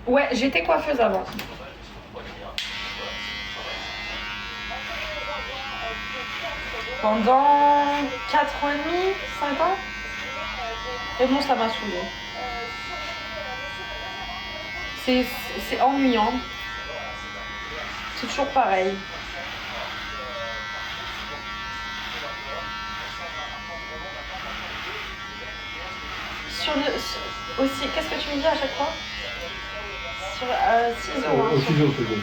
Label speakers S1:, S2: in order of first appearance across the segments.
S1: Ouais, j'étais coiffeuse avant. Pendant 4 ans et demi, 5 ans. Et bon, ça m'a saoulée. C'est ennuyant. C'est toujours pareil. Aussi, qu'est-ce que tu me dis à chaque fois? Sur ciseaux.
S2: Au ciseau, c'est bon.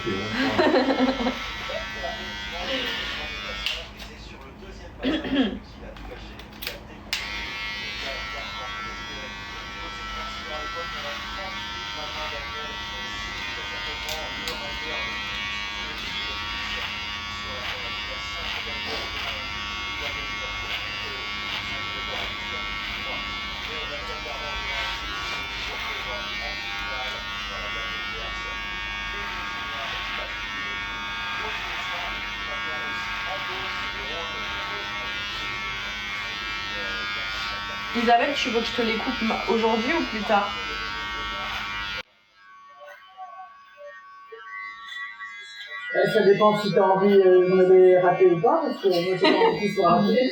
S1: Isabelle, tu veux que je te les coupe aujourd'hui ou plus tard?
S3: Ça dépend si tu as envie de me les rater ou pas, parce que moi j'ai pas envie qu'ils soient ratés.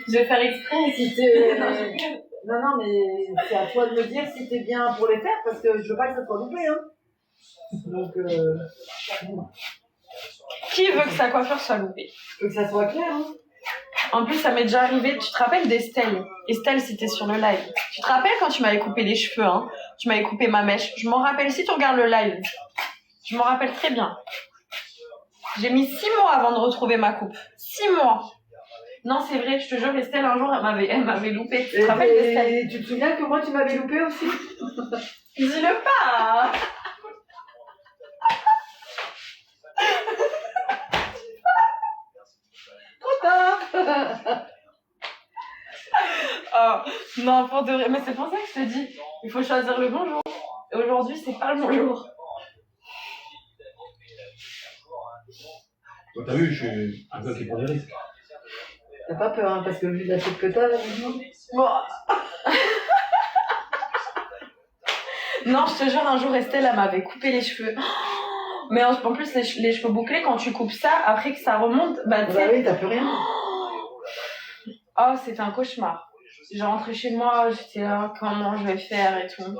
S1: Je vais faire exprès.
S3: Si non, mais c'est à toi de me dire si t'es bien pour les faire, parce que je veux pas que ça soit loupé. Hein. Donc,
S1: Qui veut que sa coiffure soit loupée?
S3: Je veux que ça soit clair. Hein.
S1: En plus, ça m'est déjà arrivé. Tu te rappelles d'Estelle? Estelle, c'était sur le live. Tu te rappelles quand tu m'avais coupé les cheveux, hein? Tu m'avais coupé ma mèche. Je m'en rappelle si tu regardes le live. Je m'en rappelle très bien. J'ai mis 6 mois avant de retrouver ma coupe. 6 mois. Non, c'est vrai, je te jure, Estelle, un jour, elle m'avait loupé. Tu te rappelles d'Estelle?
S3: Et tu te souviens que moi, tu m'avais loupé aussi?
S1: Dis-le pas.
S3: Trop tard.
S1: Oh, non, pour de vrai. Mais c'est pour ça que je te dis, il faut choisir le bon jour. Et aujourd'hui, c'est pas le bon jour.
S2: Toi, t'as vu, je suis un gars qui prend des risques.
S3: T'as pas peur, hein, parce que vu la tête que t'as, là, maintenant.
S1: Bon. Non, je te jure, un jour, Estelle, elle m'avait coupé les cheveux. Mais en plus, les cheveux bouclés, quand tu coupes ça, après que ça remonte, bah tu sais.
S3: Bah oui, t'as plus rien.
S1: Oh, c'était un cauchemar. J'ai rentré chez moi, j'étais là, comment je vais faire et tout.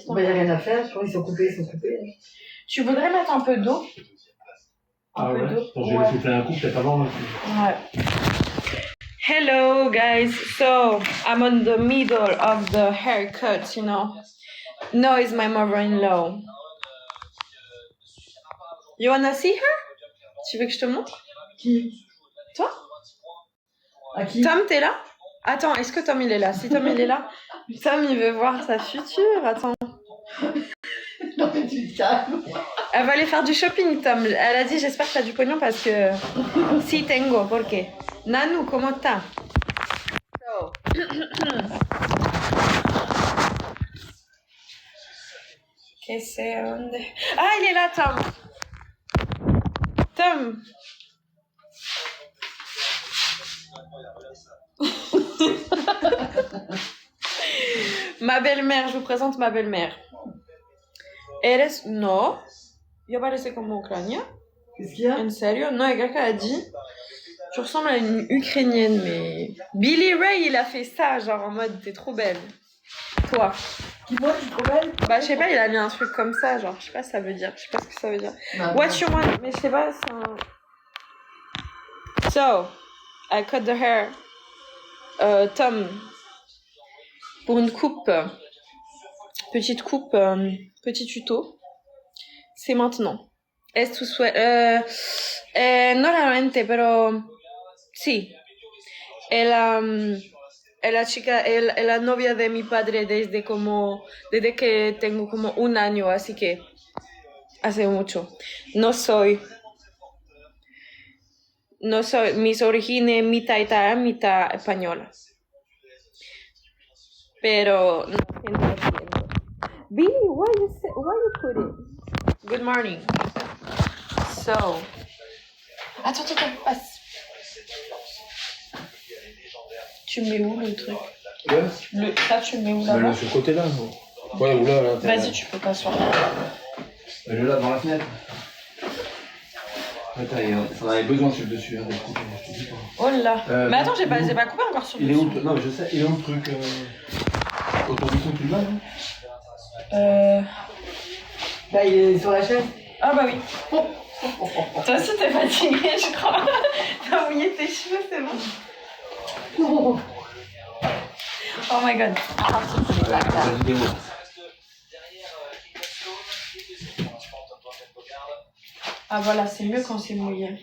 S3: Bah, y a rien à faire, je crois qu'ils sont coupés,
S1: Tu voudrais mettre un peu d'eau?
S2: Ah ouais? Attends, j'ai soufflé un coup, peut-être avant.
S1: Ouais. Hello, guys. So, I'm on the middle of the haircut, you know. No, it's my mother-in-law. You wanna see her? Tu veux que je te montre?
S3: Qui?
S1: Toi?
S3: À qui?
S1: Tom, t'es là? Attends, est-ce que Tom il est là? Si Tom il est là, Tom il veut voir sa future. Attends.
S3: Non mais tu te calmes.
S1: Elle va aller faire du shopping, Tom. Elle a dit j'espère que t'as du pognon parce que si tengo, porque. Nanu, comment t'as? So. Que c'est onde? Ah, il est là, Tom. Tom. Ma belle-mère, je vous présente ma belle-mère. Eres... No. Yo parece como ucranienne.
S3: Qu'est-ce qu'il y a?
S1: En serio? Non, il y a quelqu'un qui a dit... Tu ressembles à une Ukrainienne, mais... Billy Ray, il a fait ça, genre en mode, t'es trop belle. Toi.
S3: Qui moi, tu es trop belle?
S1: Bah, je sais pas, il a mis un truc comme ça, genre, je sais pas ce que ça veut dire. Je sais pas ce que ça veut dire.
S3: Bah,
S1: What you want? Mais je sais pas, c'est un... So, I cut the hair. Tom, pour une coupe, petite coupe, petit tuto, c'est maintenant. Es tu normalmente, pero sí. Es la chica, es la novia de mi padre desde que tengo como 1 año, así que hace mucho. No soy, mis orígenes mitad italiana, mitad española. Pero no entiendo. Billy, why you put it? Good morning. So. Attends, passe. Tu mets où le truc?
S2: Ouais.
S1: Ça, tu mets où
S2: Bah,
S1: là-bas?
S2: là, sur le côté là, non?
S4: Ouais, ou là,
S1: Vas-y, tu peux t'asseoir.
S4: Mets-le là, dans la fenêtre. Attends, on avait besoin sur le dessus, hein, d'être coupé, je te dis pas.
S1: Oh là. Mais attends, j'ai
S4: il est où
S1: pas coupé encore sur le
S4: Il est où
S1: dessus.
S4: Non, mais je sais, il est où le truc autour du cou, tu le mets, non
S3: Là, il est sur la chaise.
S1: Ah bah oui. Toi aussi t'es fatiguée, je crois. T'as mouillé tes cheveux, c'est bon. Oh my god.
S4: La vidéo.
S1: Ah voilà, c'est mieux quand c'est mouillé.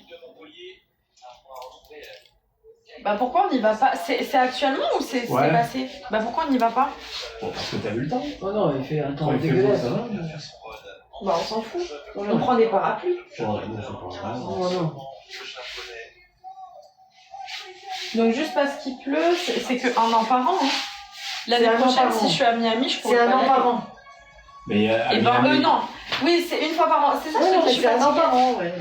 S1: Bah pourquoi on n'y va pas? C'est actuellement ou c'est passé? Bah pourquoi on n'y va pas?
S4: Bon, parce que t'as vu le temps.
S3: Oh non, il fait un temps
S4: Quand il fait beau,
S3: dégueulasse.
S4: ça va.
S1: Bah on s'en fout. On prend des parapluies.
S4: Ouais, non, c'est pas grave.
S3: Oh non.
S1: Donc juste parce qu'il pleut, c'est que un an par an. Hein. L'année
S3: C'est un an
S1: prochaine,
S3: par an.
S1: si je suis à Miami, je pourrais
S3: C'est
S1: pas
S3: un an
S1: y
S3: par
S1: aller.
S3: an.
S4: Mais
S1: Et ben non. Oui, c'est une fois par an. C'est ça,
S3: Ouais,
S1: je
S3: non,
S1: te
S3: mais
S1: dis, je suis
S3: c'est un an
S1: fatiguée.
S3: par an, ouais.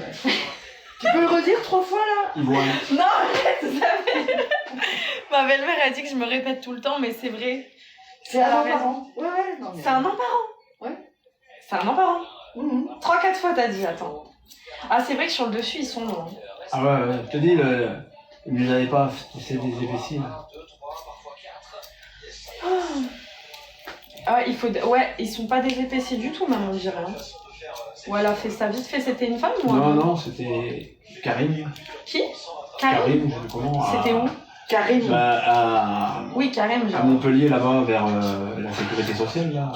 S3: Tu peux le redire 3 fois là?
S4: Il voit.
S1: Non, arrête, vous savez. Ma belle-mère a dit que je me répète tout le temps, mais c'est vrai.
S3: C'est un an
S1: raison.
S3: par an. Ouais, ouais, non. Mais...
S1: C'est un an par an.
S3: Ouais.
S1: C'est un an par an.
S3: Mhm.
S1: 3-4 fois t'as dit, attends. Ah, c'est vrai que sur le dessus, ils sont longs.
S4: Ah ouais, je te dis, ils ne les avaient pas, c'est des imbéciles.
S1: Ah, il faut... Ouais, ils sont pas des épaissis du tout, même, on dirait. Hein. Ou elle a fait ça vite fait, c'était une femme ou un
S4: Non,
S1: homme?
S4: non, c'était Karim.
S1: Qui? Karim.
S4: Je sais plus comment.
S1: C'était où?
S3: Karim.
S4: Bah,
S1: Oui, Karim.
S4: à Montpellier, là-bas, vers la sécurité sociale, là.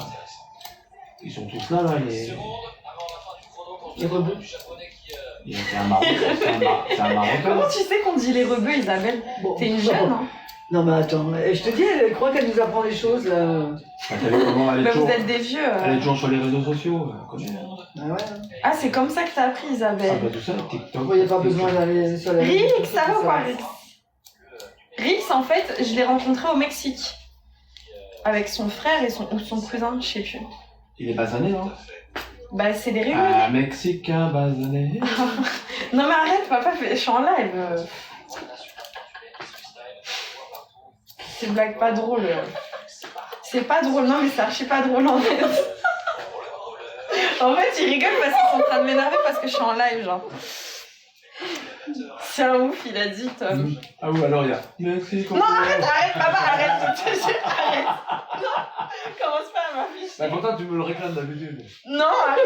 S4: Ils sont tous là,
S3: Les rebeux.
S4: C'est un Marocain. C'est un Marocain.
S1: Comment tu sais qu'on dit les rebeux, Isabelle?
S3: Bon.
S1: T'es une jeune, hein?
S3: Non, mais attends, je te dis, elle croit qu'elle nous apprend les choses là.
S4: T'as vu comment elle est
S1: Bah,
S4: toujours...
S1: vous êtes des vieux.
S4: Elle est toujours sur les réseaux sociaux. Comment...
S3: Ah ouais.
S1: Ah, c'est comme ça que t'as appris,
S4: Ah
S1: Isabelle.
S4: bah tout ça, TikTok.
S3: Il n'y a pas besoin d'aller sur les.
S1: Rix, ça va ou pas, Rix? Rix, en fait, je l'ai rencontré au Mexique. Avec son frère et son cousin, je sais plus.
S4: Il est basané, non?
S1: Bah, c'est des réunions.
S4: Un Mexicain basané.
S1: Non, mais arrête, papa, je suis en live. C'est une blague pas drôle. C'est pas drôle, non, mais c'est archi pas drôle en fait. En fait, ils rigolent parce qu'ils sont en train de m'énerver parce que je suis en live, genre. C'est un ouf, il a dit, Tom.
S4: Ah oui, alors il y a Mexico.
S1: Non, arrête, papa, arrête, je te jure, arrête. Non, commence pas à m'afficher.
S4: Bah pourtant tu me le réclames d'habitude.
S1: Non, arrête.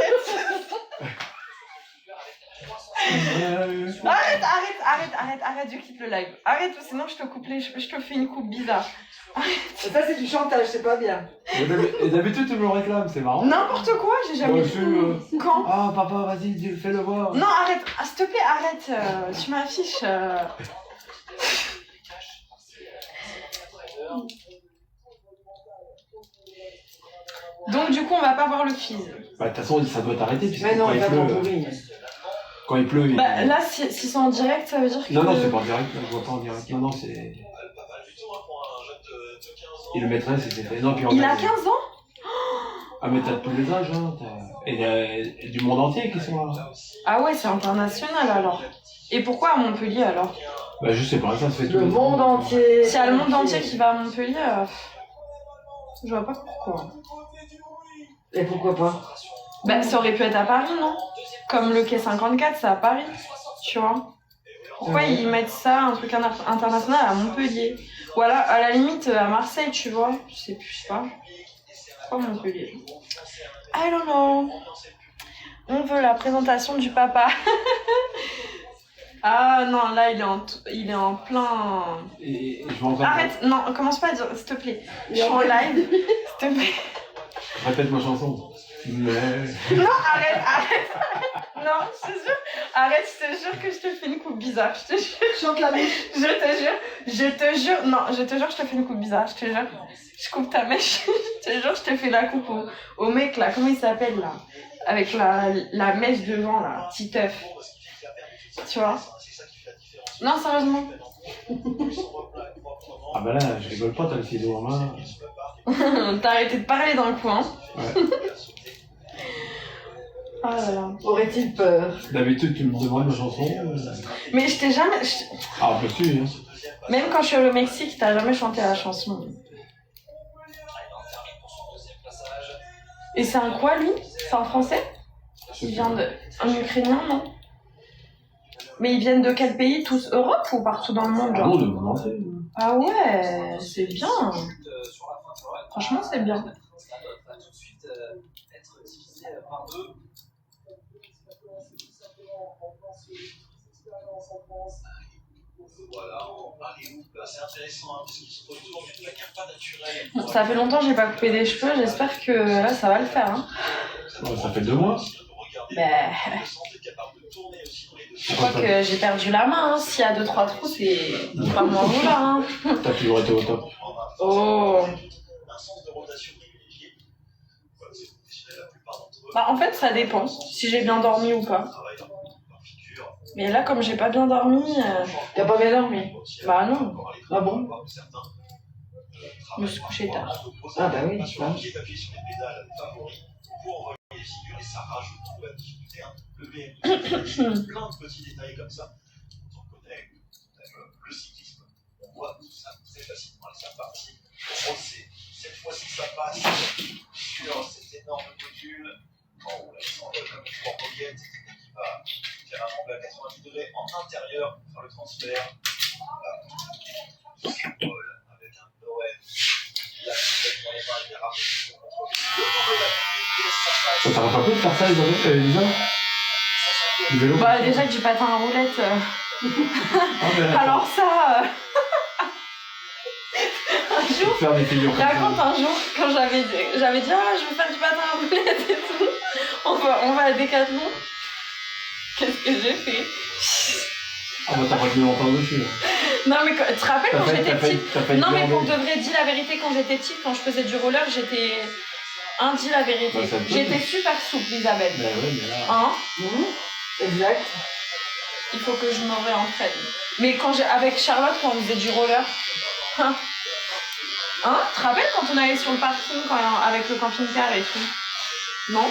S1: Arrête, je quitte le live. Arrête, ou sinon je te coupe je te fais une coupe bizarre.
S3: Ça, c'est du chantage, c'est pas bien.
S4: Et d'habitude tu me le réclames, c'est marrant.
S1: N'importe quoi, j'ai jamais dit. Quand?
S4: Ah papa, vas-y, fais-le voir.
S1: Non, arrête, s'il te plaît, arrête. Tu m'affiches. Donc du coup, on va pas voir le quiz.
S4: Bah de toute façon, ça doit t'arrêter puisque
S3: Mais non,
S4: quand
S3: il
S4: il
S3: va
S4: pleut.
S3: pourri.
S4: Quand il pleut,
S1: Bah là, s'ils sont en direct, ça veut dire que...
S4: Non, non, c'est pas en direct, je vois pas en direct. Non, non, c'est... Et le maîtresse, il s'est fait... Non, puis
S1: Il a 15 ans?
S4: Ah mais t'as de tous les âges, hein. Et du monde entier qui sont là.
S1: Ah ouais, c'est international alors. Et pourquoi à Montpellier alors?
S4: Bah je sais pas, ça se fait
S3: Le monde entier.
S1: S'il y a le monde entier qui va à Montpellier, je vois pas pourquoi.
S3: Et pourquoi pas?
S1: Bah ça aurait pu être à Paris, non? Comme le quai 54, c'est à Paris, tu vois. Pourquoi ils mettent ça, un truc international à Montpellier? Ou alors, à la limite, à Marseille, tu vois. Je sais pas. Pourquoi Montpellier? I don't know. On veut la présentation du papa. Ah non, là, il est en plein...
S4: Et je vais encore...
S1: Arrête, non, commence pas à dire, s'il te plaît. Je suis en live, s'il te plaît.
S4: Répète ma chanson. Mais...
S1: Non, arrête. Non, je te jure, arrête, je te jure que je te fais une coupe bizarre, je te jure.
S3: Chante la mèche.
S1: Je te jure, non, je te jure, je te fais une coupe bizarre, je te jure. Je coupe ta mèche, je te jure, je te fais la coupe au mec là, comment il s'appelle là? Avec la mèche devant là, petit œuf. Tu vois? Non, sérieusement.
S4: Ah bah là, je rigole pas, t'as le ciseau en main.
S1: T'as arrêté de parler dans le coin.
S4: Ouais.
S1: Ah là là.
S3: Aurait-il peur?
S4: D'habitude, tu me demandes ma chanson.
S1: Mais je t'ai jamais...
S4: Ah, bah si, hein.
S1: Même quand je suis au Mexique, t'as jamais chanté la chanson. Et c'est un quoi, lui? C'est un Français? Il vient de... Un Ukrainien, non? Mais ils viennent de quel pays? Tous Europe ou partout dans le monde, genre?
S4: Non, de monde entier.
S1: Ah ouais, c'est bien. Franchement, c'est bien. Bon, ça fait longtemps que j'ai pas coupé des cheveux, j'espère que là ça va le faire. Hein.
S4: Ouais, ça fait 2 mois.
S1: Ben, je crois que j'ai perdu la main. Hein. S'il y a 2-3 trous, c'est pas moi ou là. Hein.
S4: T'as toujours été au top.
S1: Oh. Bah, en fait, ça dépend si j'ai bien dormi ou pas. Mais là, comme j'ai pas bien dormi.
S3: T'as pas bien dormi?
S1: Bah non.
S3: Ah bon?
S1: Je me suis couché tard.
S3: Ah bah oui, je pense.
S4: Ça t'aurait pas plu de faire ça, Isabelle, Elisa? Du vélo?
S1: Bah, déjà que j'ai patin à roulette. Alors ça. Un jour.
S4: Faire des figures comme
S1: Raconte
S4: ça.
S1: un jour quand j'avais dit ah je veux faire du patin à roulette et tout. On va à Décathlon. Qu'est-ce que j'ai fait?
S4: Ah bah t'as pas tenu longtemps dessus.
S1: Non mais tu te rappelles quand j'étais petite? Non mais pour
S4: de
S1: de vrai, dis la vérité, quand j'étais petite, quand je faisais du roller, j'étais... dis la vérité.
S4: Ouais, ça te
S1: J'étais
S4: plaît.
S1: super souple, Isabelle.
S4: Bah ouais, mais là...
S1: Hein?
S3: Exact.
S1: Il faut que je me réentraîne. Mais avec Charlotte, quand on faisait du roller... Hein? Tu te rappelles quand on allait sur le parking avec le camping-car et tout? Non?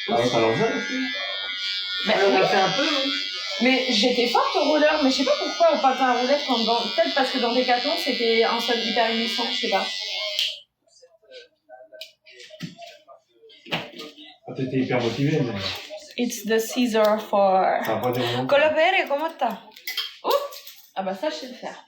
S4: Ah ouais, t'as lancé aussi?
S1: Mais,
S3: On a fait un peu, oui.
S1: mais j'étais forte au roller, mais je sais pas pourquoi au patin à roulette, peut-être parce que dans Décathlon, c'était un seul hyper innocent, je sais pas.
S4: Ah, t'étais hyper motivé, mais...
S1: It's the Caesar for...
S4: Ça va pas des moments.
S1: Colopere, comment t'as? Oh! Ah bah ça, je sais le faire.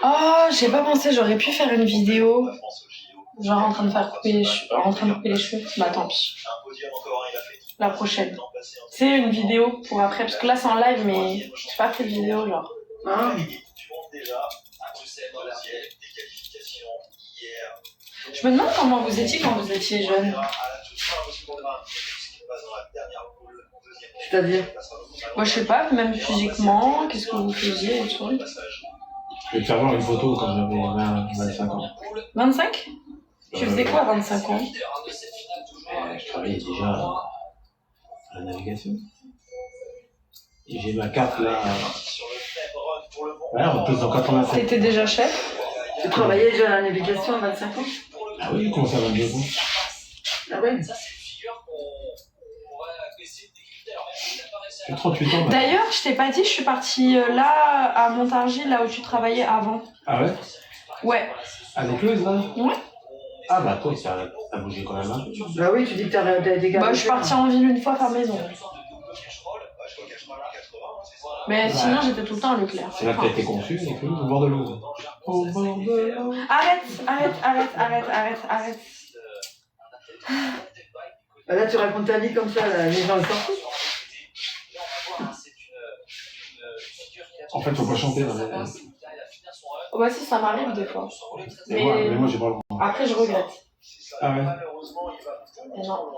S1: Oh, j'ai pas pensé, j'aurais pu faire une vidéo. Genre en train de couper les cheveux. Bah tant pis. La prochaine. C'est une vidéo pour après, parce que là c'est en live, mais j'ai pas fait de vidéo genre.
S3: Ah.
S1: Je me demande comment vous étiez quand vous étiez jeune.
S3: C'est-à-dire?
S1: Moi je sais pas, même physiquement, qu'est-ce que vous faisiez et tout.
S4: Je vais te faire voir une photo quand j'avais 25 ans.
S1: 25? Tu faisais quoi à 25 ans?
S4: Je travaillais déjà à la navigation. Et j'ai ma carte là. Ouais, en plus en 87.
S1: T'étais déjà chef?
S3: Tu travaillais déjà à la navigation à 25 ans?
S4: Ah oui, j'ai commencé à 22 ans.
S3: Ah ouais?
S4: J'ai 38 ans.
S1: D'ailleurs, je t'ai pas dit, je suis partie là, à Montargis, là où tu travaillais avant.
S4: Ah ouais?
S1: Ouais.
S4: À l'écluse là?
S1: Ouais.
S4: Ah bah toi, t'as bougé quand même un peu.
S3: Bah oui, tu dis que t'as des gars.
S1: Bah, je suis partie en ville une fois faire maison. Mais sinon, j'étais tout le temps à Leclerc.
S4: C'est là que t'as été conçu, l'écluse, au bord de l'eau. Au bord de l'eau.
S1: Arrête.
S3: Bah là, tu racontes ta vie comme ça, là, les gens le sortent.
S4: En fait, faut pas chanter dans les...
S1: Ouais, si, ça m'arrive des fois.
S4: Mais moi j'ai pas le droit.
S1: Après, je regrette.
S4: Ah ouais?
S1: Mais non.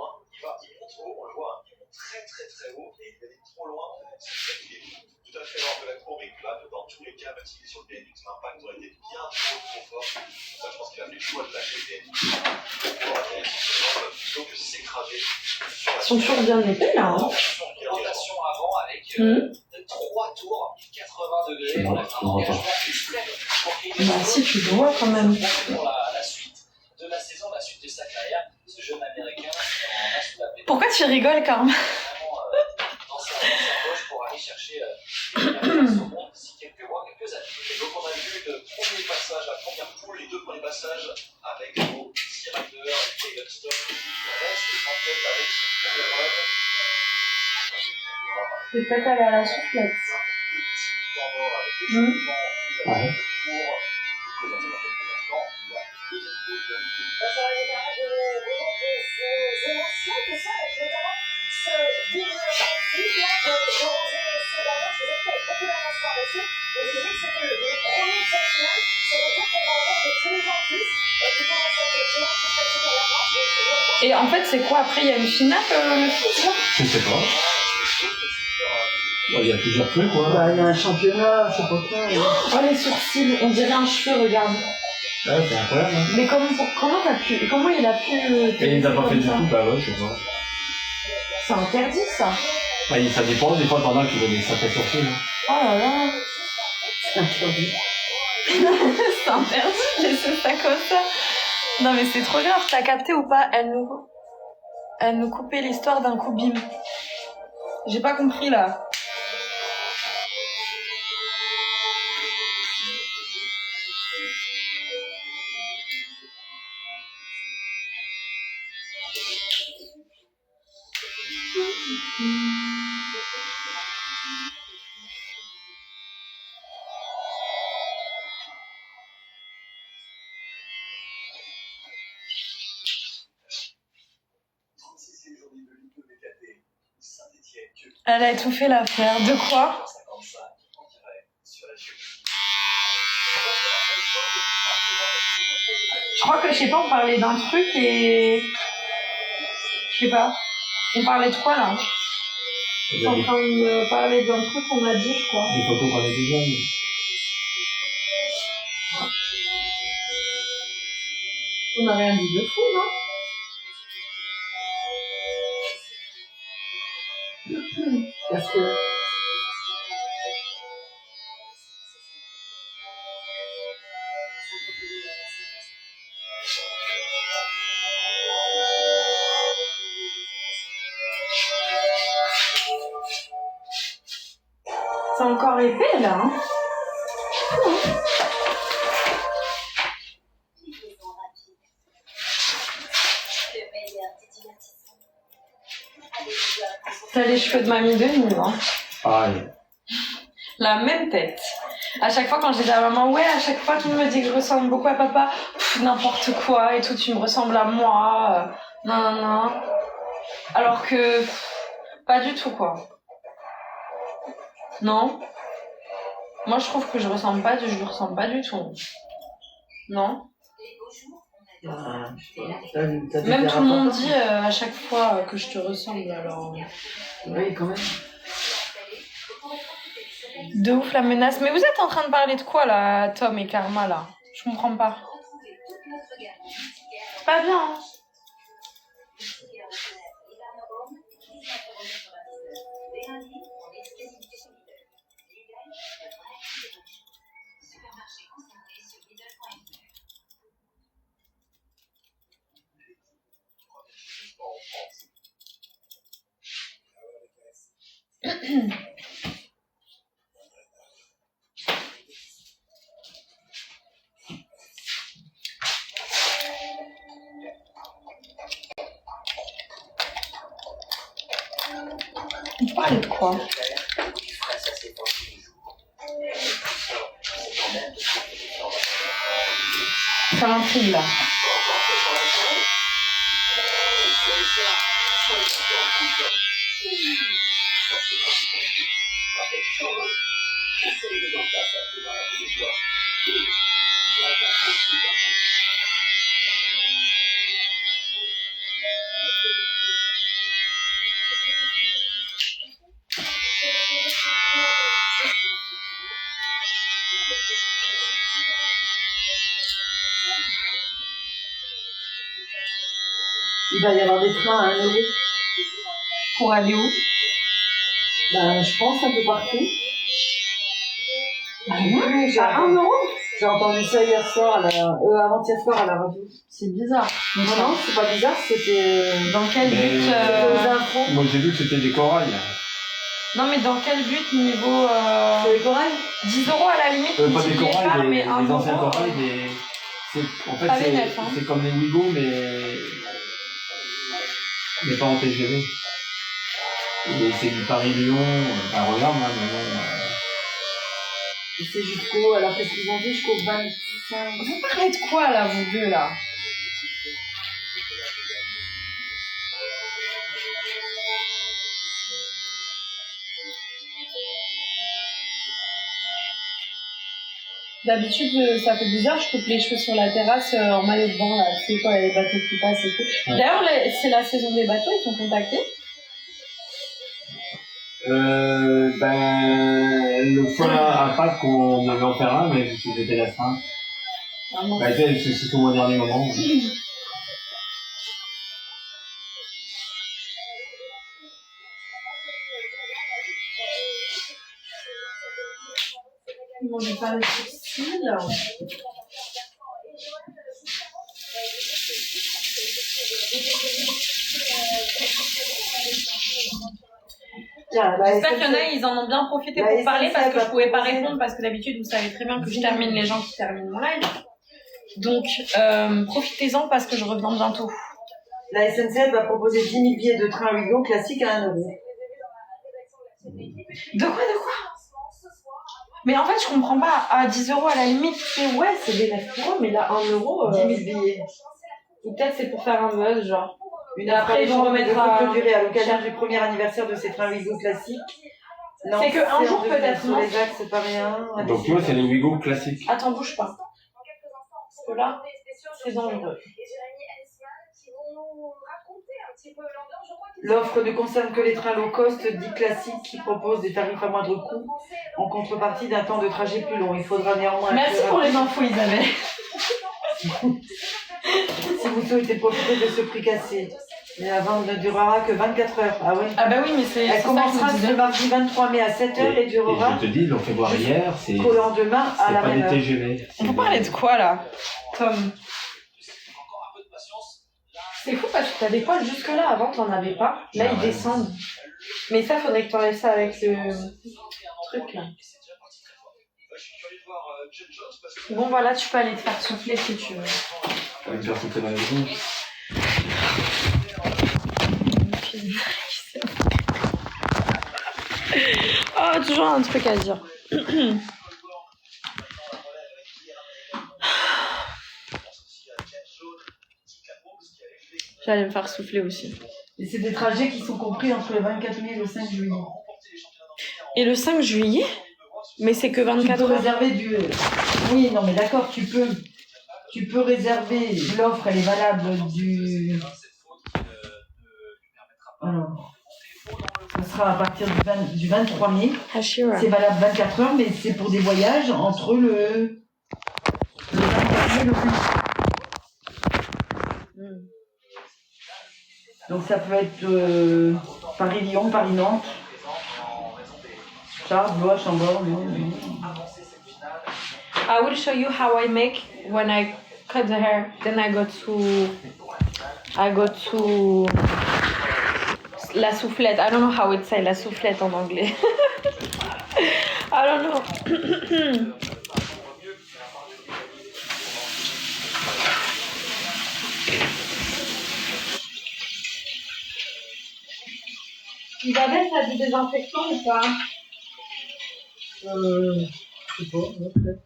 S1: Ils sont toujours bien épais là. Hein. Bah si tu le vois quand même. Pourquoi tu rigoles, Carmen? Peut-être aller à la soufflette.
S4: Ouais.
S1: Et en fait, c'est quoi après? Il y a une finale le foot là?
S4: Je sais pas. Il y a plusieurs trucs, quoi.
S3: Bah, il y a un championnat, je sais pas quoi.
S1: Oh, les sourcils, on dirait un cheveu, regarde.
S4: Ouais, c'est incroyable. Hein.
S1: Mais comment il a pu.
S4: Et il t'a pas fait du tout, bah ouais, je sais pas.
S1: C'est interdit ça.
S4: Ouais, ça dépend, des fois, t'en as qui veulent des sacrés sourcils. Hein.
S1: Oh là là.
S3: C'est interdit.
S1: C'est interdit, laissez ça comme ça. Non mais c'est trop grave, t'as capté ou pas? Elle nous coupait l'histoire d'un coup bim. J'ai pas compris là. Elle a étouffé l'affaire. De quoi? Je crois que, je sais pas, on parlait d'un truc et... Je sais pas. On parlait de quoi, là? On est en train de parler d'un truc qu'on a dit, je crois.
S4: Des photos qu'on a déjà vues.
S1: On n'a rien dit de fou, non?
S3: Parce que...
S1: C'est encore épais, là, hein? T'as les cheveux de mamie Denis, hein?
S4: Pareil.
S1: La même tête. À chaque fois quand je dis à maman, ouais, à chaque fois tu me dis que je ressemble beaucoup à papa, n'importe quoi et tout, tu me ressembles à moi, non. Alors que, pas du tout, quoi. Non? Moi, je trouve que je lui ressemble pas du tout. Non?
S3: Bah,
S1: Même tout le monde dit à chaque fois que je te ressemble, alors...
S3: Oui, quand même.
S1: De ouf la menace. Mais vous êtes en train de parler de quoi là, Tom et Karma là? Je comprends pas. Pas bien. Hein. On parlait de quoi? Ça m'intrigue là.
S3: Il va y avoir des trains à 1 euro.
S1: Pour aller où?
S3: Ben, je pense un peu partout.
S1: À 1 euro?
S3: J'ai entendu ça hier soir, avant-hier soir à la radio.
S1: C'est bizarre.
S3: Non, c'est pas bizarre, c'était
S1: Dans quel but
S3: aux infos.
S4: Moi j'ai vu que c'était des corails.
S1: Non, mais dans quel but niveau
S3: Sur les corails
S1: 10 euros à la limite,
S4: Pas des
S1: multiplié par,
S4: corails,
S1: mais
S4: des
S1: 1
S4: anciens
S1: euro.
S4: corails, en fait,
S1: Pas les nefs, hein.
S4: c'est comme les Ouigo, mais pas en TGV. Et c'est du Paris-Lyon. Regarde, moi, maintenant.
S3: Et c'est jusqu'au, alors qu'est-ce qu'ils ont dit, jusqu'au 25.
S1: Vous parlez de quoi là, vous deux là? D'habitude, ça fait bizarre, je coupe les cheveux sur la terrasse en maillot de bain, là. C'est quoi, les bateaux qui passent et tout.
S4: Ouais.
S1: D'ailleurs, c'est la saison des bateaux, ils t'ont contacté?
S4: Le point à Pâques qu'on devait en faire un, mais c'était la fin.
S1: Ah, non.
S4: C'est tout mon dernier moment.
S1: Ils m'ont dit pas le sourcil. J'espère qu'il y en a, ils en ont bien profité pour parler parce que je pouvais pas répondre parce que d'habitude, vous savez très bien que je termine les gens qui terminent mon live. Donc, profitez-en parce que je reviens bientôt.
S3: La SNCF va proposer 10 000 billets de train Ouigo classique à 1 euro.
S1: De quoi? Mais en fait, je comprends pas. À 10 euros à la limite, ouais, c'est bénéfique pour eux, mais là, 1 euro.
S3: 10 000 billets.
S1: Ou peut-être c'est pour faire un buzz, genre.
S3: Une
S1: après, ils vont remettre
S3: à durée à l'occasion du premier anniversaire de ces trains Ouigo classiques.
S1: C'est que un jour peut-être,
S3: sur
S1: non?
S3: les axes parisiens.
S4: Donc, tu vois, c'est les Ouigo classiques.
S1: Attends, bouge pas. Parce que là, c'est dangereux.
S3: L'offre ne concerne que les trains low cost dits classiques qui proposent des tarifs à moindre coût en contrepartie d'un temps de trajet plus long. Il faudra néanmoins...
S1: Merci pour les infos, Isabelle.
S3: Si vous souhaitez profiter de ce prix cassé. Mais la vente ne durera que 24 heures. Ah ouais.
S1: Ah bah oui, mais c'est
S3: Elle commencera ce mardi 23 mai à 7h et durera
S4: je te dis, l'on fait voir hier, c'est
S3: qu'au lendemain à la
S4: pas
S3: même
S4: des
S3: heure.
S4: TGV.
S1: Vous parlez de quoi là, Tom? C'est fou parce que t'as des poils jusque là, avant t'en avais pas. Là
S4: Ah
S1: ils
S4: ouais.
S1: descendent. Mais ça faudrait que t'enlèves ça avec le truc là. Bon voilà, tu peux aller te faire souffler si tu veux.
S4: T'as envie de faire souffler dans les maison.
S1: Oh, toujours un truc à dire. J'allais me faire souffler aussi.
S3: Et c'est des trajets qui sont compris entre le 24 mai et le 5 juillet.
S1: Et le 5 juillet? Mais c'est que
S3: Tu
S1: 24
S3: peux
S1: heures.
S3: réserver du... Oui, non mais d'accord, tu peux réserver, l'offre elle est valable du... Alors, ça sera à partir du 23 mai.
S1: Hashira.
S3: C'est valable 24 heures, mais c'est pour des voyages entre le 24 mai et le 5. Donc ça peut être Paris-Lyon, Paris-Nantes, Charles, Blois, Chambord, Lyon.
S1: I will show you how I make when I cut the hair. Then I go to la soufflette. I don't know how it say la soufflette en anglais. I don't know. Isabelle, t'as du désinfectant ou pas?
S3: Je sais pas, peut-être.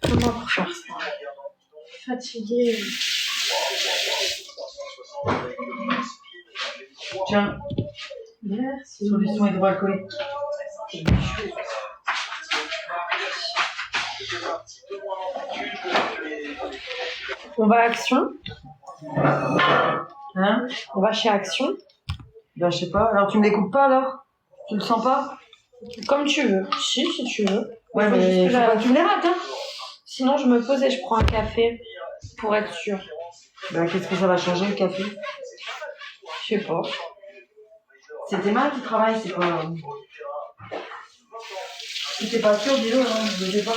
S1: Comment pour faire ça? Fatiguée.
S3: Tiens,
S1: Merci.
S3: solution hydroalcoolique.
S1: On va à action.
S3: Hein?
S1: On va chez Action.
S3: Ben, je sais pas. Alors, tu me les coupes pas, alors? Tu le sens pas?
S1: Comme tu veux. Si tu veux.
S3: Ouais,
S1: Faut
S3: mais
S1: juste que
S3: faut pas que tu me les rates, hein?
S1: Sinon, je me pose et je prends un café pour être sûre.
S3: Ben, qu'est-ce que ça va changer, le café?
S1: Je sais pas.
S3: C'est tes mains qui travaillent, c'est pas... Si t'es pas sûr, dis-le, hein, je sais pas.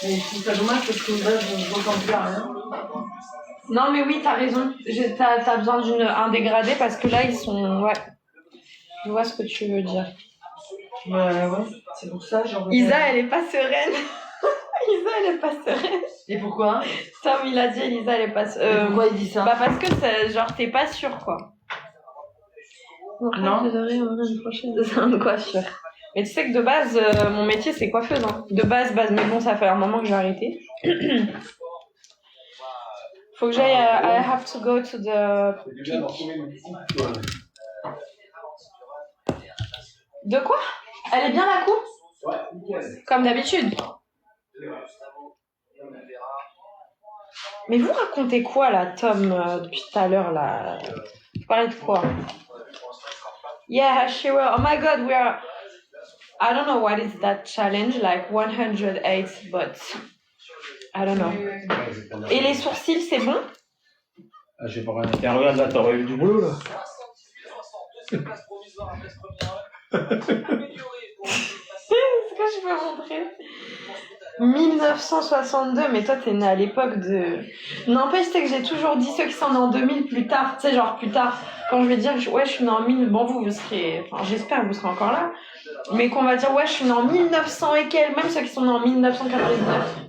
S3: Mais je trouve ça dommage parce que là, je ne ressens plus à rien.
S1: Non, mais oui, t'as raison. T'as besoin d'un dégradé parce que là, ils sont... Ouais. Je vois ce que tu veux dire.
S3: Ouais, c'est pour ça, genre...
S1: Isa, elle est pas sereine. Isa, elle est pas sereine.
S3: Et pourquoi?
S1: Tom, il a dit, Elisa, elle est pas sereine.
S3: Pourquoi il dit ça?
S1: Bah, parce que c'est genre, t'es pas sûre, quoi.
S3: Non.
S1: C'est un coiffure. Mais tu sais que de base, mon métier, c'est coiffeuse. Hein. De base, mais bon, ça fait un moment que j'ai arrêté. Faut que j'aille I have to go to the... De quoi? Elle est bien la coupe?
S2: Ouais, nickel.
S1: Comme d'habitude. Mais vous racontez quoi là, Tom, depuis tout à l'heure là? Vous parlez de quoi? Yeah, Hashira. Oh my god, we are... I don't know what is that challenge, like 108, but... I don't know. Et les sourcils, c'est bon?
S4: Ah, je sais pas rien. Tiens, regarde là, t'aurais eu du boulot là.
S1: Est-ce que je peux montrer? 1962, mais toi t'es né à l'époque de... N'empêche, c'est que j'ai toujours dit ceux qui sont nés en 2000 plus tard, tu sais, genre plus tard, quand je vais dire ouais je suis né en 1000, bon vous serez, enfin j'espère que vous serez encore là, mais qu'on va dire ouais je suis né en 1900 et quelques, même ceux qui sont nés en 1999.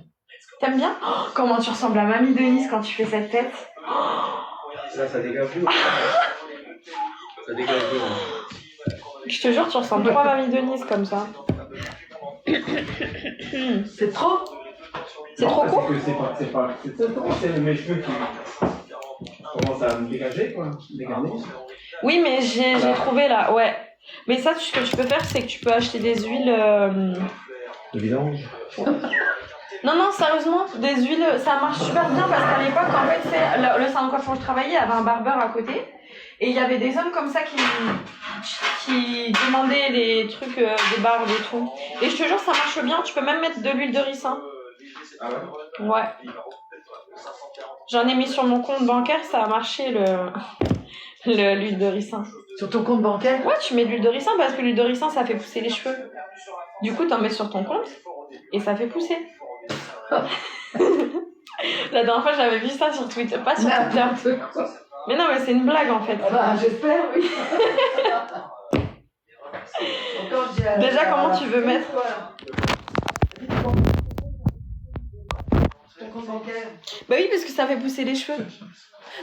S1: T'aimes bien? Oh, comment tu ressembles à Mamie Denise quand tu fais cette tête?
S4: Là, ça dégage plus. Ça dégage plus.
S1: Je te jure, tu ressembles trop à Mamie Denise comme ça.
S3: C'est trop?
S1: C'est trop court?
S2: C'est trop, c'est mes cheveux qui commencent à me dégager, quoi. Dégarner.
S1: Oui, mais j'ai trouvé là, ouais. Mais ça, ce que tu peux faire, c'est que tu peux acheter des huiles...
S4: De vidange.
S1: Non, sérieusement, des huiles, ça marche super bien parce qu'à l'époque, en fait, le salon de coiffure où je travaillais avait un barbeur à côté. Et il y avait des hommes comme ça qui demandaient des trucs, des barbes et tout. Et je te jure, ça marche bien. Tu peux même mettre de l'huile de ricin.
S2: Ah ouais?
S1: Ouais. J'en ai mis sur mon compte bancaire, ça a marché l'huile de ricin.
S3: Sur ton compte bancaire?
S1: Ouais, tu mets de l'huile de ricin parce que l'huile de ricin, ça fait pousser les cheveux. Du coup, t'en mets sur ton compte et ça fait pousser. La dernière fois, j'avais vu ça sur Twitter, pas sur Twitter. Mais non, mais c'est une blague en fait.
S3: Ah bah, j'espère, oui.
S1: Déjà, comment tu veux mettre
S3: ton compte bancaire?
S1: Bah oui, parce que ça fait pousser les cheveux.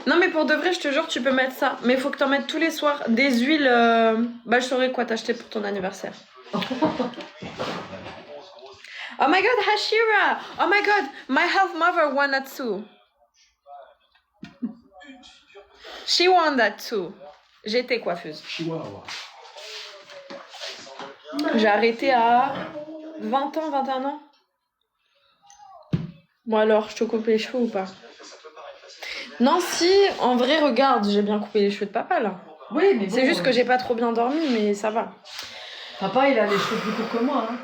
S1: Non, mais pour de vrai, je te jure, tu peux mettre ça. Mais il faut que t'en mettes tous les soirs. Des huiles. Bah, je saurais quoi t'acheter pour ton anniversaire. Oh my god, Hashira! Oh my god, my half mother won that too. She won that too. J'étais coiffeuse.
S2: Chihuahua.
S1: J'ai arrêté à 20 ans, 21 ans. Bon alors, je te coupe les cheveux ou pas? Non, si, en vrai, regarde, j'ai bien coupé les cheveux de papa là.
S3: Oui, mais bon,
S1: C'est juste que j'ai pas trop bien dormi, mais ça va.
S3: Papa, il a les cheveux plus courts que moi, hein.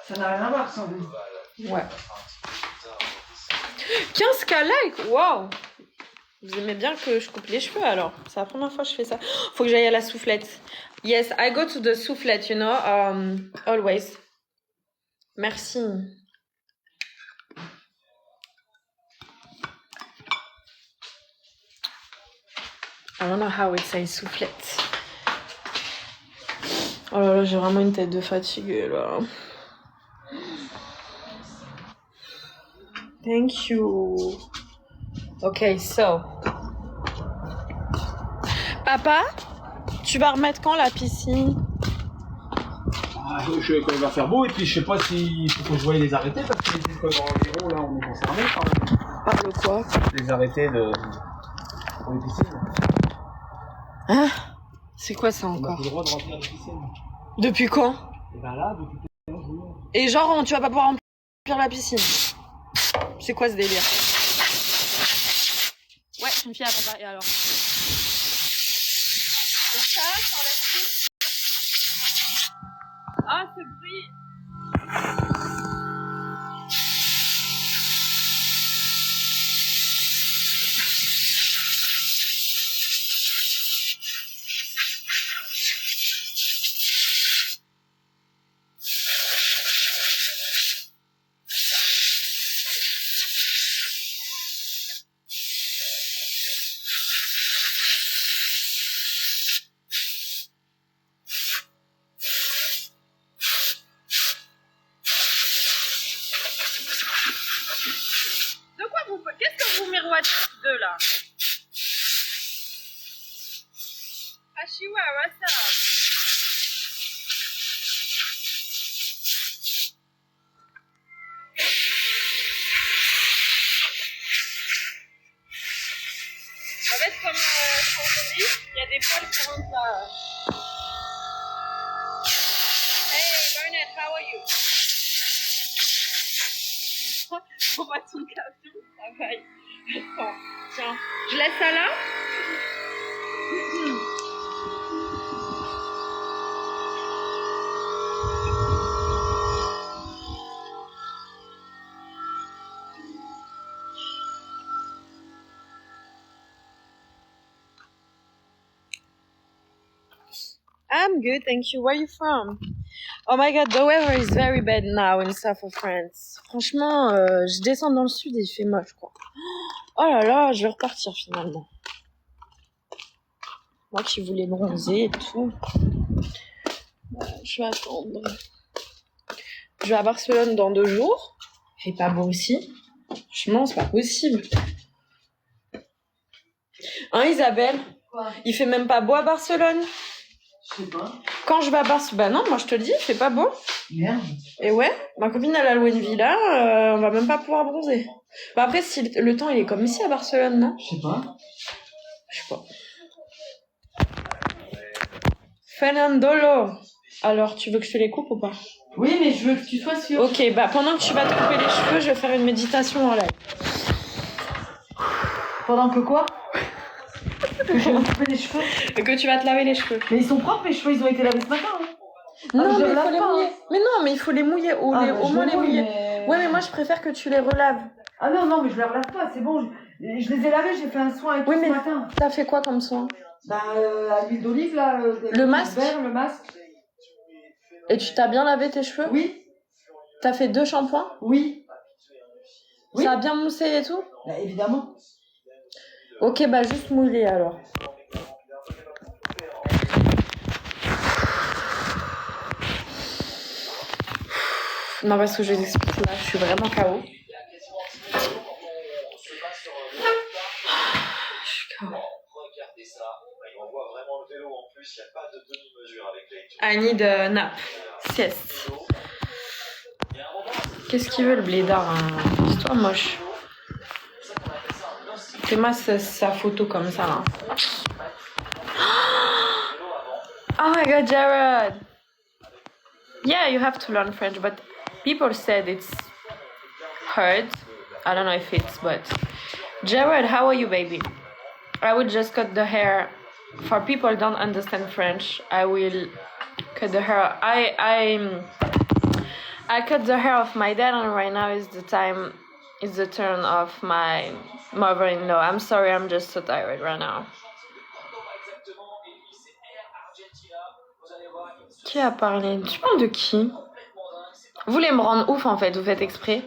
S3: Ça n'a rien à voir sans lui.
S1: Ouais. 15K likes, waouh! Vous aimez bien que je coupe les cheveux alors? C'est la première fois que je fais ça. Faut que j'aille à la soufflette. Yes, I go to the soufflette, you know, always. Merci. I don't know how it says soufflette. Oh là là, j'ai vraiment une tête de fatiguée là. Thank you. Okay, so. Papa, tu vas remettre quand la piscine?
S4: Ah, quand il va faire beau, et puis je sais pas si faut que je voie les arrêter parce que les écoles environ là on est concernés quand même.
S1: Par le quoi?
S4: Les arrêtés pour les piscines.
S1: Hein? C'est quoi ça
S4: On a
S1: encore?
S4: plus le droit de remplir les piscines.
S1: Depuis quand?
S4: Et ben là, depuis 15 jours.
S1: Et genre, tu vas pas pouvoir remplir la piscine. C'est quoi ce délire? une fille à papa, et alors? Le chat, t'enlèves tout. Ah, ce bruit! Qu'est-ce que vous miroitez tous deux là? Hashiwa, what's up? En fait, comme quand on dit, il y a des poils qui rentrent là. Hey, Barnett, how are you? On va ton café, ça va. Attends, tiens, je laisse ça là. I'm good, thank you. Where are you from? Oh my god, the weather is very bad now in south of France. Franchement, je descends dans le sud et il fait moche, quoi. Oh là là, je vais repartir finalement. Moi qui voulais bronzer et tout. Je vais attendre. Je vais à Barcelone dans 2 jours. Il fait pas beau aussi. Franchement, c'est pas possible. Hein, Isabelle?
S3: Quoi?
S1: Il fait même pas beau à Barcelone?
S3: Je sais pas.
S1: Quand je vais à Barcelone... Bah non, moi je te le dis, il fait pas beau.
S3: Merde.
S1: Et ouais, ma copine elle a loué une villa, on va même pas pouvoir bronzer. Bah après, si le temps il est comme ici à Barcelone, non?
S3: Je sais pas.
S1: Je sais pas. Fernandolo. Alors, tu veux que je te les coupe ou pas?
S3: Oui, mais je veux que tu sois sûre.
S1: Ok, bah pendant que tu vas te couper les cheveux, je vais faire une méditation en live.
S3: Pendant que quoi? Que je vais me couper les cheveux.
S1: Et que tu vas te laver les cheveux.
S3: Mais ils sont propres, mes cheveux, ils ont été lavés ce matin. Hein.
S1: Non,
S3: je
S1: mais il
S3: lave
S1: faut les
S3: pas,
S1: mouiller.
S3: hein.
S1: Mais non, mais il faut les mouiller, au moins les mouiller.
S3: Mais...
S1: Ouais, mais moi je préfère que tu les relaves.
S3: Ah non, mais je les relave pas, c'est bon. Je les ai lavés, j'ai fait un soin avec
S1: Oui,
S3: eux
S1: mais
S3: ce matin.
S1: t'as fait quoi comme soin?
S3: Bah, à l'huile d'olive, là.
S1: Le masque?
S3: Le masque.
S1: Et tu t'as bien lavé tes cheveux?
S3: Oui.
S1: T'as fait 2 shampoings?
S3: Oui. Oui.
S1: Ça a bien moussé et tout?
S3: Bah, évidemment.
S1: Ok, bah juste mouiller alors. Non, parce que je vous explique là, je suis vraiment KO. Je suis KO. I need a nap. Sieste. Qu'est-ce qu'il veut le blédard, hein? C'est toi moche. Fais-moi sa photo comme ça là. Oh my god, Jared! Yeah, you have to learn French, but people said it's hard. I don't know if it's, but... Jared, how are you, baby? I will just cut the hair. For people who don't understand French, I will cut the hair. I cut the hair of my dad, and right now is the turn of my mother-in-law. I'm sorry, I'm just so tired right now. Qui a parlé? Tu parles de qui? Vous voulez me rendre ouf en fait, vous faites exprès.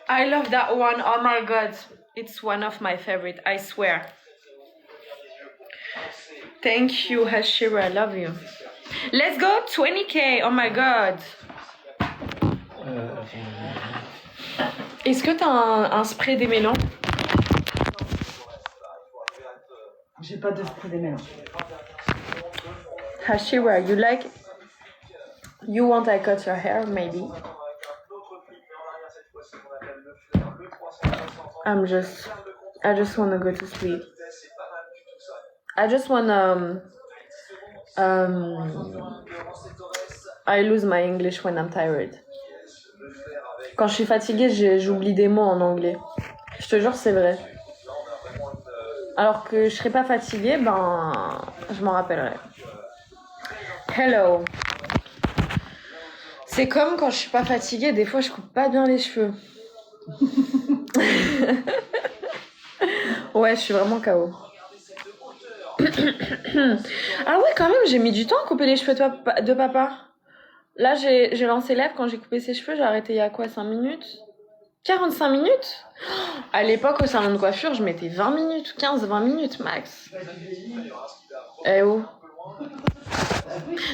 S1: I love that one, oh my god. It's one of my favorite, I swear. Thank you, Hashira, I love you. Let's go, 20k, oh my god. Est-ce que t'as un spray démêlant?
S3: J'ai pas de spray démêlant.
S1: Hashira, you want I cut your hair, maybe? I just wanna go to sleep. I just wanna, I lose my English when I'm tired. Quand je suis fatiguée, j'oublie des mots en anglais. Je te jure, c'est vrai. Alors que je serais pas fatiguée, ben, je m'en rappellerai. Hello. C'est comme quand je suis pas fatiguée, des fois je coupe pas bien les cheveux. Ouais, je suis vraiment KO. Ah ouais, quand même, j'ai mis du temps à couper les cheveux de papa. Là, j'ai lancé l'Ève quand j'ai coupé ses cheveux, j'ai arrêté il y a quoi, 5 minutes 45 minutes. À l'époque, au salon de coiffure, je mettais 20 minutes, 15-20 minutes max. Eh oh.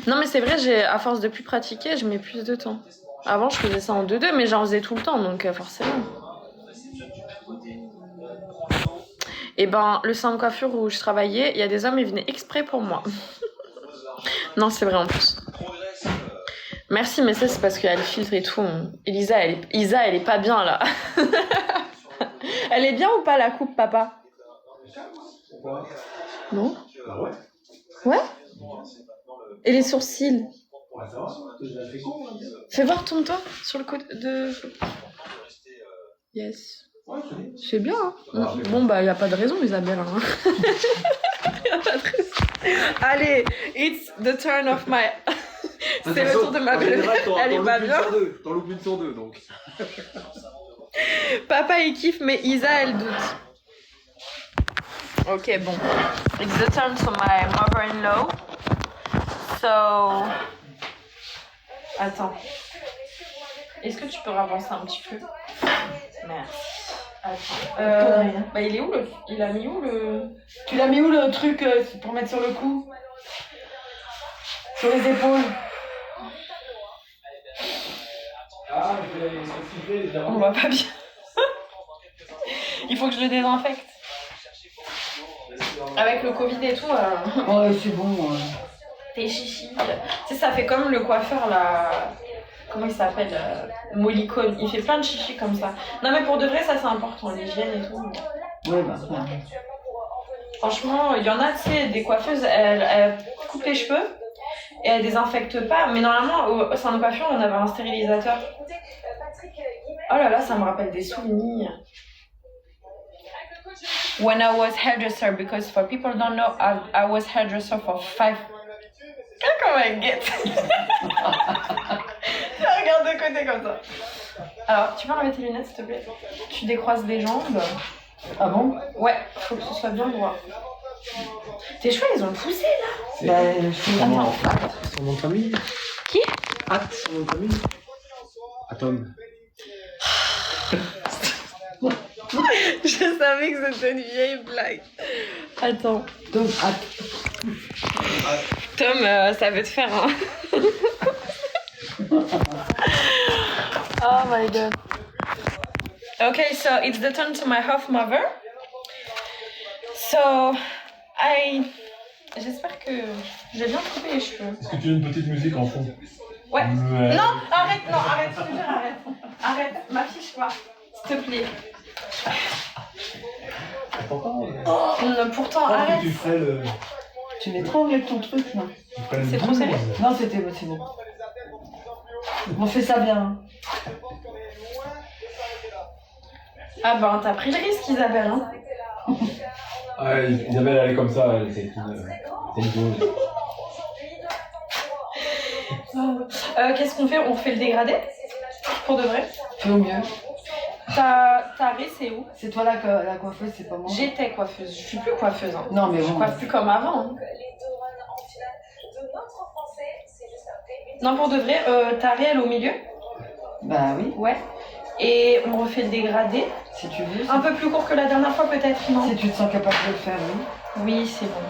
S1: Non mais c'est vrai, à force de plus pratiquer, je mets plus de temps. Avant, je faisais ça en 2-2, mais j'en faisais tout le temps, donc forcément. Et ben, le salon de coiffure où je travaillais, il y a des hommes, ils venaient exprès pour moi. Non, c'est vrai en plus. Merci, mais ça, c'est parce qu'il y a le filtre et tout. Isa, elle est pas bien, là. Elle est bien ou pas, la coupe, papa? Non?
S2: Bah ouais.
S1: Ouais? Et les sourcils?
S2: Ouais, ça va. J'ai fait con, hein.
S1: Fais voir ton doigt sur le côté de... Yes.
S2: Ouais, c'est bien.
S1: C'est bien, hein?
S2: Ah,
S1: Bon, bah, y a pas de raison, Isabelle. Hein. Y a pas de raison. Allez, it's the turn of my... C'est le tour de ma belle. Elle est pas bien.
S2: T'en loupes une sur deux, donc.
S1: Papa, il kiffe, mais Isa, elle doute. Ok, bon. It's the turn to my mother-in-law. So... Attends. Est-ce que tu peux avancer un petit peu? Merci. Attends. Bah, il est où le... Il a mis où le...
S3: Tu l'as mis où le truc pour mettre sur le cou? Sur les épaules?
S2: Ah, je l'ai sifflé, déjà.
S1: On voit pas bien. Il faut que je le désinfecte. Avec le Covid et tout,
S3: Ouais, c'est bon.
S1: t'es chichi. Tu sais, ça fait comme le coiffeur là. Comment il s'appelle Molicone. Il fait plein de chichi comme ça. Non, mais pour de vrai, ça c'est important, l'hygiène et tout.
S3: Ouais, bah, ouais.
S1: Franchement, il y en a, tu sais, des coiffeuses, elles coupent les cheveux et elles désinfectent pas. Mais normalement, au salon de coiffure, on avait un stérilisateur. Oh là là, ça me rappelle des souvenirs. When I was hairdresser, because for people don't know, I was hairdresser for 5. Comment elle guette. Je regarde de côté comme ça. Alors, tu peux enlever tes lunettes, s'il te plaît? Tu décroises les jambes.
S3: Ah bon?
S1: Ouais, faut que ce soit bien droit. Tes cheveux, ils ont poussé là.
S3: Bah, je suis
S1: Attends.
S2: Son nom de famille?
S1: Qui?
S2: Hâte, son nom de famille? Atom.
S1: Je savais que c'était une vieille blague. Attends.
S3: Tom,
S1: Tom, ça veut te faire un. Oh my god. Okay, so it's the turn to my half mother. So, j'espère que j'ai bien coupé les cheveux.
S2: Est-ce que tu as une petite musique en fond?
S1: Ouais. Non, arrête, je te jure, arrête. Arrête, m'affiche pas, s'il te plaît. Pourtant, arrête.
S2: Tu ferais le...
S3: tu m'étrangles avec ton truc là.
S1: C'est trop serré?
S3: Non, c'est bon. On fait ça bien.
S1: Ah ben, t'as pris le risque, Isabelle, hein.
S2: Ah, Isabelle, elle est comme ça, c'est une chose.
S1: Qu'est-ce qu'on fait? On refait le dégradé? Pour de vrai?
S3: Fais au mieux.
S1: Ta ré, c'est où?
S3: C'est toi la coiffeuse, c'est pas moi.
S1: J'étais coiffeuse, je suis plus coiffeuse. Hein.
S3: Non, mais
S1: Je
S3: bon.
S1: coiffe plus comme avant. Hein. Non, pour de vrai, ta ré, elle est au milieu?
S3: Bah oui,
S1: Ouais. Et on refait le dégradé.
S3: si tu veux.
S1: Un peu plus court que la dernière fois, peut-être, non?
S3: Si tu te sens capable de le faire, oui.
S1: Oui, c'est bon.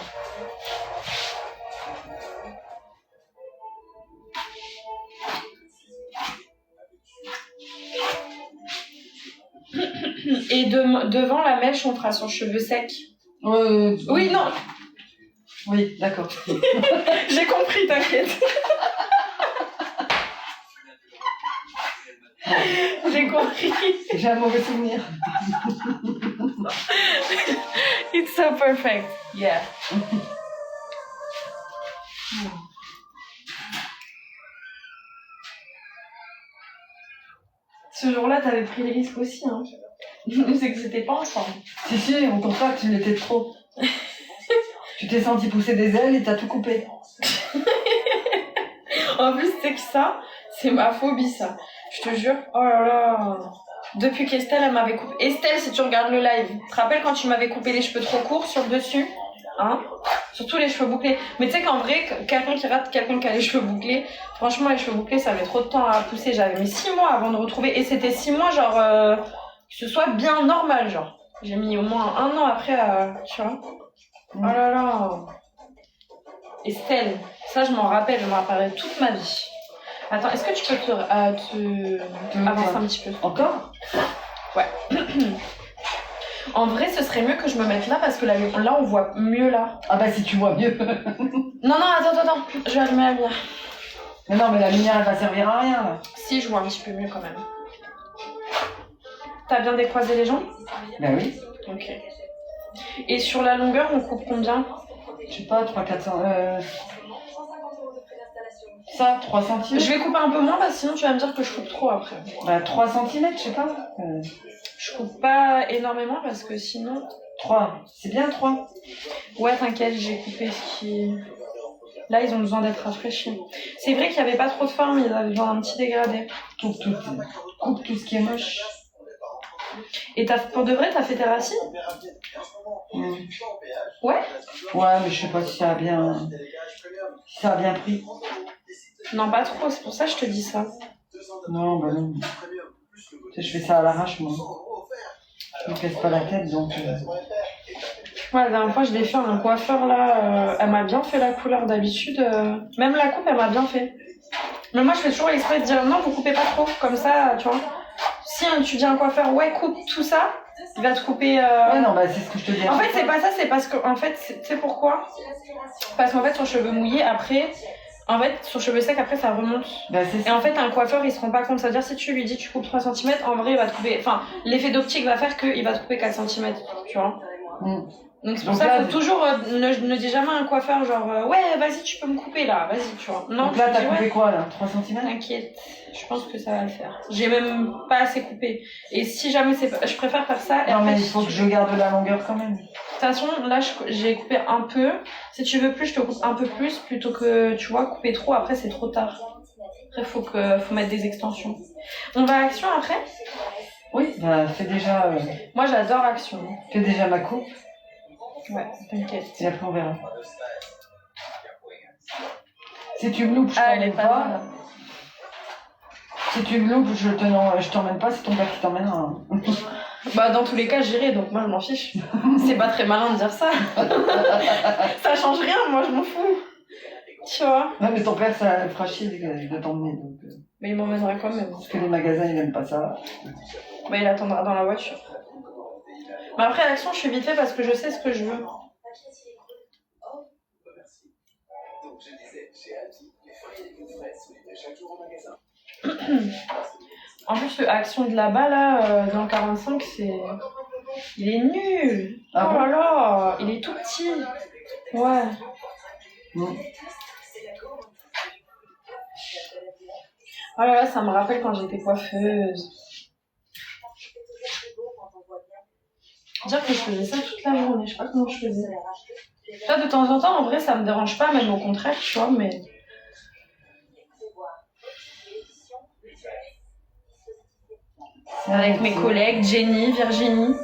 S1: Et devant la mèche, on fera son cheveu sec. Oui, non.
S3: Oui, d'accord.
S1: J'ai compris, t'inquiète. J'ai compris.
S3: J'ai un mauvais souvenir.
S1: It's so perfect. Yeah. Ce jour-là, t'avais pris le risque aussi, hein. C'est que c'était pas ensemble.
S3: Si, au contraire, tu l'étais trop. Tu t'es senti pousser des ailes et t'as tout coupé.
S1: En plus, c'est que ça, c'est ma phobie, ça. Je te jure. Oh là là. Depuis qu'Estelle, elle m'avait coupé. Estelle, si tu regardes le live, tu te rappelles quand tu m'avais coupé les cheveux trop courts sur le dessus? Hein? Surtout les cheveux bouclés. Mais tu sais qu'en vrai, quelqu'un qui rate quelqu'un qui a les cheveux bouclés, franchement, les cheveux bouclés, ça met trop de temps à pousser. J'avais mis 6 mois avant de retrouver. Et c'était 6 mois, genre, que ce soit bien normal, genre. J'ai mis au moins 1 an après, tu vois. Oh là là. Estelle, ça je m'en rappelle, je m'en rappellerai toute ma vie. Attends, est-ce que tu peux te avancer un petit peu?
S3: Encore?
S1: Ouais. En vrai, ce serait mieux que je me mette là parce que là on voit mieux là.
S3: Ah bah si tu vois mieux.
S1: Non, attends. Je vais allumer la lumière.
S3: Mais non, mais la lumière elle va servir à rien là.
S1: Si, je vois un petit peu mieux quand même. T'as bien décroisé les jambes?
S3: Bah oui.
S1: Ok. Et sur la longueur, on coupe combien?
S3: Je sais pas, 300-400... Ça, 3 cm.
S1: Je vais couper un peu moins parce que sinon tu vas me dire que je coupe trop après.
S3: Bah 3 cm, je sais pas.
S1: Je coupe pas énormément parce que sinon...
S3: 3, c'est bien 3.
S1: Ouais, t'inquiète, j'ai coupé ce qui... Là, ils ont besoin d'être rafraîchis. C'est vrai qu'il n'y avait pas trop de forme, ils avaient besoin d'un petit dégradé.
S3: Coupe tout ce qui est moche.
S1: Et pour de vrai, t'as fait tes racines? Ouais?
S3: Ouais, mais je sais pas si ça a bien pris.
S1: Non, pas trop, c'est pour ça que je te dis ça.
S3: Non, bah non. Tu sais, je fais ça à l'arrache, moi. Je me casse pas la tête, donc...
S1: Ouais, la dernière fois, je l'ai fait à un coiffeur, là. Elle m'a bien fait la couleur d'habitude. Même la coupe, elle m'a bien fait. Mais moi, je fais toujours l'exprès de dire non, vous coupez pas trop. Comme ça, tu vois. Si tu dis à un coiffeur, ouais, coupe tout ça, il va te couper.
S3: Ouais, non, bah c'est ce que je te dis.
S1: En fait, c'est pas ça, c'est parce que, en fait, tu sais pourquoi? Parce qu'en fait, sur cheveux mouillés, après, en fait, sur cheveux secs, après, ça remonte.
S3: Bah, c'est ça.
S1: Et en fait, un coiffeur, il se rend pas compte. C'est-à-dire, si tu lui dis, tu coupes 3 cm, en vrai, il va te couper. Enfin, l'effet d'optique va faire qu'il va te couper 4 cm, tu vois. Donc c'est pour ça qu'il faut toujours ne dis jamais à un coiffeur genre ouais vas-y tu peux me couper là, vas-y tu vois. Non,
S3: donc là t'as coupé
S1: ouais,
S3: quoi là, 3 cm?
S1: T'inquiète, je pense que ça va le faire. J'ai même pas assez coupé. Et si jamais c'est pas... je préfère faire ça. Et
S3: non
S1: après,
S3: mais il faut que je garde la longueur quand même.
S1: De toute façon là j'ai coupé un peu. Si tu veux plus je te coupe un peu plus plutôt que tu vois couper trop après c'est trop tard. Après faut mettre des extensions. On va à Action après?
S3: Oui, bah fais déjà...
S1: Moi j'adore Action.
S3: Fais déjà ma coupe.
S1: Ouais, t'inquiète.
S3: Et après on verra. Si tu me loupes, je
S1: elle
S3: t'emmène
S1: est
S3: pas. Si tu me loupes, je t'emmène pas, c'est ton père qui t'emmènera.
S1: Bah dans tous les cas j'irai donc moi je m'en fiche. C'est pas très malin de dire ça. Ça change rien, moi je m'en fous. Tu vois.
S3: Ouais mais ton père ça le fera chier de t'emmener donc.
S1: Mais il m'emmènera quand même.
S3: Parce que les magasins ils n'aiment pas ça.
S1: Bah il attendra dans la voiture. Mais après Action je suis vite fait parce que je sais ce que je veux. En plus le Action de là-bas là dans le 45 c'est... Il est nul.
S3: Ah
S1: oh
S3: bon
S1: là là, il est tout petit. Ouais. Oh là là, ça me rappelle quand j'étais coiffeuse. Dire que je faisais ça toute la journée, je sais pas comment je faisais. Là, de temps en temps, en vrai, ça me dérange pas, même au contraire, tu vois, mais... Avec mes collègues, Jenny, Virginie,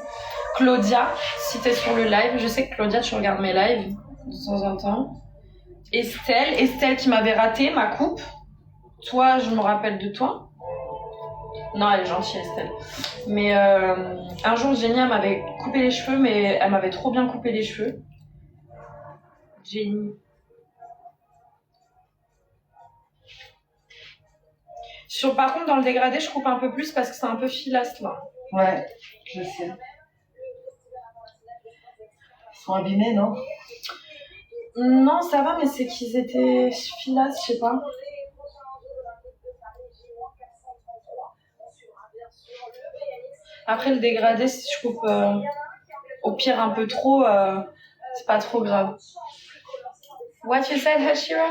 S1: Claudia, si t'es sur le live. Je sais que Claudia, tu regardes mes lives de temps en temps. Estelle qui m'avait raté ma coupe. Toi, je me rappelle de toi. Non, elle est gentille, Estelle. Mais un jour, Jenny, elle m'avait coupé les cheveux, mais elle m'avait trop bien coupé les cheveux. Jenny. Par contre, dans le dégradé, je coupe un peu plus parce que c'est un peu filasse, là.
S3: Ouais, je sais. Ils sont abîmés, non?
S1: Non, ça va, mais c'est qu'ils étaient filasses, je sais pas. Après, le dégradé, si je coupe au pire un peu trop, c'est pas trop grave. What you said, Hashira?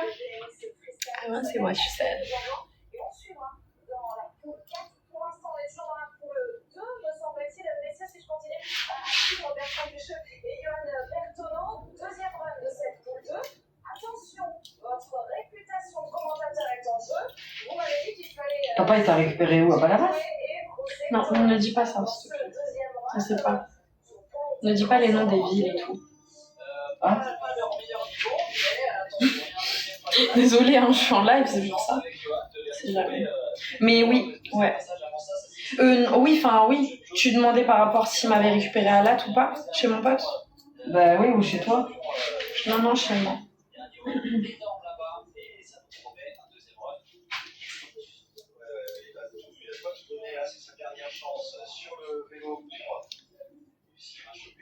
S1: I want to say what you said.
S3: Papa, il t'a récupéré où? À Palavas?
S1: Non, ne dis pas ça, s'il te plaît. Je sais pas. Ne dis pas les noms des villes et tout.
S3: Hein?
S1: Désolée, hein, je suis en live, c'est pour ça. C'est jamais. Mais oui, ouais. Oui, enfin oui. Tu demandais par rapport s'il m'avait récupéré à Latte ou pas, chez mon pote?
S3: Bah oui, ou chez toi?
S1: Non, chez moi.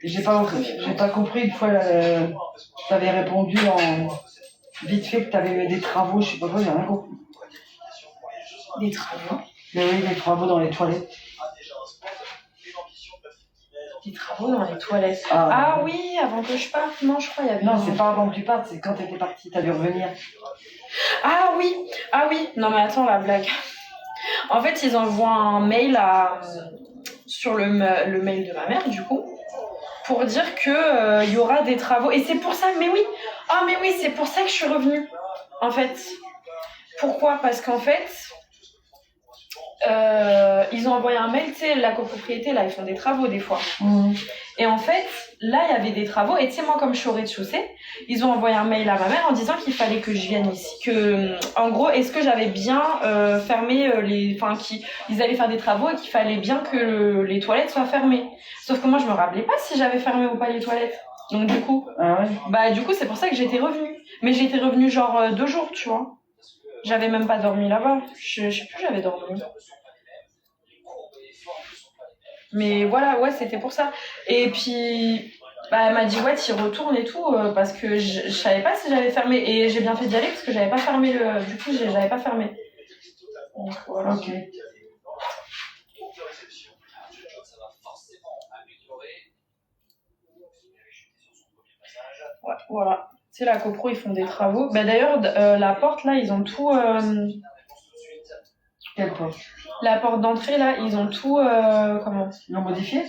S3: J'ai pas compris, une fois, t'avais répondu en vite fait que t'avais des travaux, je sais pas quoi, j'ai rien compris.
S1: Des travaux?
S3: Mais oui, des travaux dans les toilettes.
S1: Des travaux dans les toilettes.
S3: Ah
S1: Oui, avant que je parte. Non, je crois qu'il y avait...
S3: Non, c'est pas avant que tu partes, c'est quand t'étais partie, t'as dû revenir.
S1: Ah oui. Non mais attends, la blague. En fait, ils envoient un mail sur le mail de ma mère, du coup, pour dire que y aura des travaux. Et c'est pour ça, mais oui, c'est pour ça que je suis revenue, en fait. Pourquoi? Parce qu'en fait, ils ont envoyé un mail, tu sais, la copropriété, là, ils font des travaux des fois. Et en fait, là, il y avait des travaux. Et tu sais, moi, comme je suis au rez-de-chaussée, ils ont envoyé un mail à ma mère en disant qu'il fallait que je vienne ici. En gros, est-ce que j'avais bien fermé ils allaient faire des travaux et qu'il fallait bien que les toilettes soient fermées. Sauf que moi, je me rappelais pas si j'avais fermé ou pas les toilettes. Donc du coup, du coup, c'est pour ça que j'étais revenue. Mais j'étais revenue genre 2 jours, tu vois. J'avais même pas dormi là-bas. Je sais plus où j'avais dormi. Mais voilà, ouais, c'était pour ça. Et puis, elle m'a dit, ouais, t'y retournes et tout, parce que je savais pas si j'avais fermé. Et j'ai bien fait d'y aller parce que j'avais pas fermé Du coup, j'avais pas fermé. Donc, voilà.
S3: Ok.
S1: Ouais, voilà. Tu sais, la copro, ils font des travaux. D'ailleurs, la porte, là, ils ont tout...
S3: Quelle porte?
S1: La porte d'entrée, là, ils ont tout... comment?
S3: Ils l'ont modifié?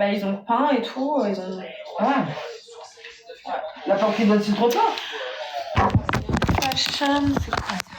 S1: Ils ont peint et tout. Ils ont...
S3: Ah. La porte qui donne sur le trottoir?
S1: Fashion, c'est quoi ça?